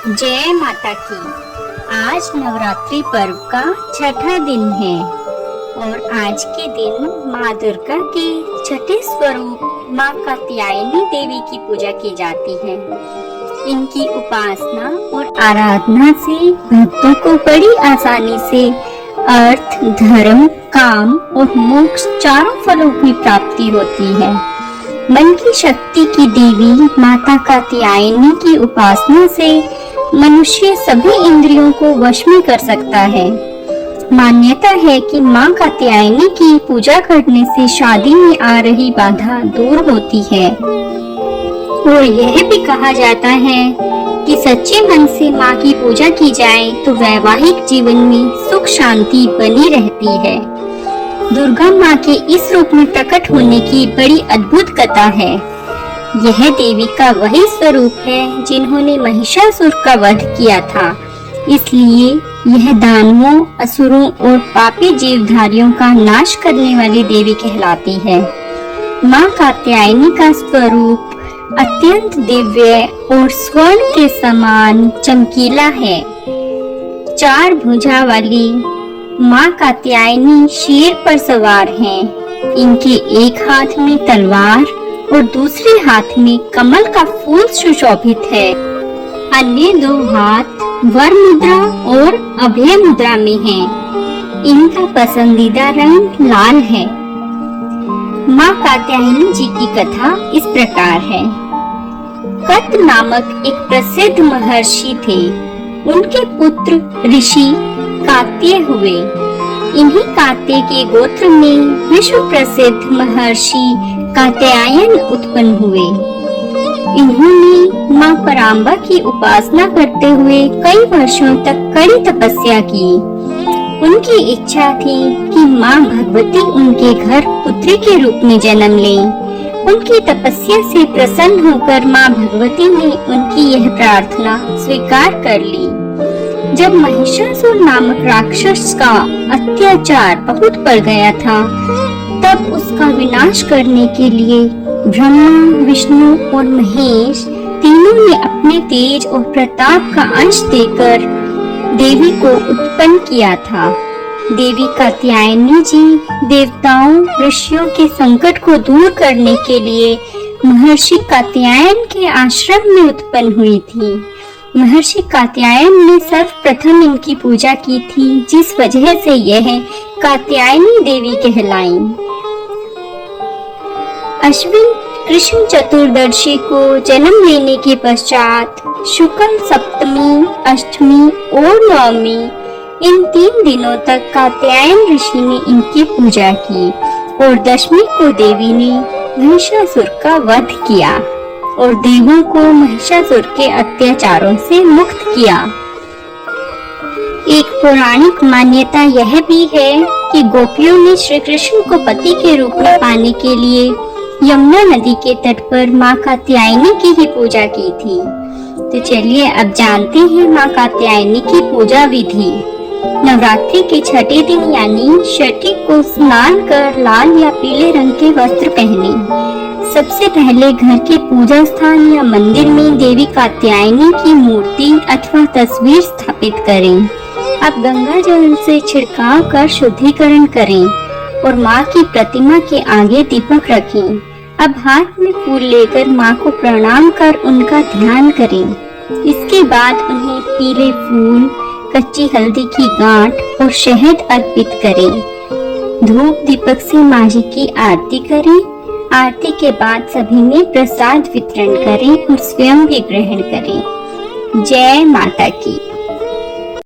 जय माता की। आज नवरात्रि पर्व का छठा दिन है और आज के दिन माँ दुर्गा के छठे स्वरूप माँ कात्यायनी देवी की पूजा की जाती है। इनकी उपासना और आराधना से भक्तों को बड़ी आसानी से अर्थ, धर्म, काम और मोक्ष चारों फलों की प्राप्ति होती है। मन की शक्ति की देवी माता कात्यायनी की उपासना से मनुष्य सभी इंद्रियों को वश में कर सकता है। मान्यता है कि माँ कात्यायनी की पूजा करने से शादी में आ रही बाधा दूर होती है और यह भी कहा जाता है कि सच्चे मन से माँ की पूजा की जाए तो वैवाहिक जीवन में सुख शांति बनी रहती है। दुर्गा माँ के इस रूप में प्रकट होने की बड़ी अद्भुत कथा है। यह देवी का वही स्वरूप है जिन्होंने महिषासुर का वध किया था, इसलिए यह दानवों, असुरों और पापी जीवधारियों का नाश करने वाली देवी कहलाती है। माँ कात्यायनी का स्वरूप अत्यंत दिव्य और स्वर्ण के समान चमकीला है। चार भुजा वाली माँ कात्यायनी शेर पर सवार हैं। इनके एक हाथ में तलवार और दूसरे हाथ में कमल का फूल सुशोभित है। अन्य दो हाथ वर मुद्रा और अभय मुद्रा में हैं। इनका पसंदीदा रंग लाल है। माँ कात्यायनी जी की कथा इस प्रकार है। कत नामक एक प्रसिद्ध महर्षि थे। उनके पुत्र ऋषि कात्य हुए। इन्हीं कात्य के गोत्र में विश्व प्रसिद्ध महर्षि कात्यायन उत्पन्न हुए। इन्होंने माँ पराम्बा की उपासना करते हुए कई वर्षों तक कड़ी तपस्या की। उनकी इच्छा थी कि माँ भगवती उनके घर पुत्री के रूप में जन्म लें। उनकी तपस्या से प्रसन्न होकर माँ भगवती ने उनकी यह प्रार्थना स्वीकार कर ली। जब महिषासुर नामक राक्षस का अत्याचार बहुत बढ़ गया था, तब उसका विनाश करने के लिए ब्रह्मा, विष्णु और महेश तीनों ने अपने तेज और प्रताप का अंश देकर देवी को उत्पन्न किया था। देवी कात्यायनी जी देवताओं, ऋषियों के संकट को दूर करने के लिए महर्षि कात्यायन के आश्रम में उत्पन्न हुई थी। महर्षि कात्यायन ने सर्वप्रथम इनकी पूजा की थी, जिस वजह से यह कात्यायनी देवी कहलाई। अश्विन कृष्ण चतुर्दशी को जन्म लेने के पश्चात शुक्ल सप्तमी, अष्टमी और नवमी इन 3 दिनों तक कात्यायन ऋषि ने इनकी पूजा की और दशमी को देवी ने महिषासुर का वध किया और देवों को महिषासुर के अत्याचारों से मुक्त किया। एक पौराणिक मान्यता यह भी है कि गोपियों ने श्री कृष्ण को पति के रूप में पाने के लिए यमुना नदी के तट पर माँ कात्यायनी की ही पूजा की थी। तो चलिए अब जानते हैं माँ कात्यायनी की पूजा विधि। नवरात्रि के छठे दिन यानी छठी को स्नान कर लाल या पीले रंग के वस्त्र पहने। सबसे पहले घर के पूजा स्थान या मंदिर में देवी कात्यायनी की मूर्ति अथवा तस्वीर स्थापित करें। अब गंगा जल से छिड़काव कर शुद्धिकरण करें और माँ की प्रतिमा के आगे दीपक रखें। अब हाथ में फूल लेकर माँ को प्रणाम कर उनका ध्यान करें। इसके बाद उन्हें पीले फूल, कच्ची हल्दी की गांठ और शहद अर्पित करें। धूप दीपक से माँ जी की आरती करें। आरती के बाद सभी में प्रसाद वितरण करें और स्वयं भी ग्रहण करें। जय माता की।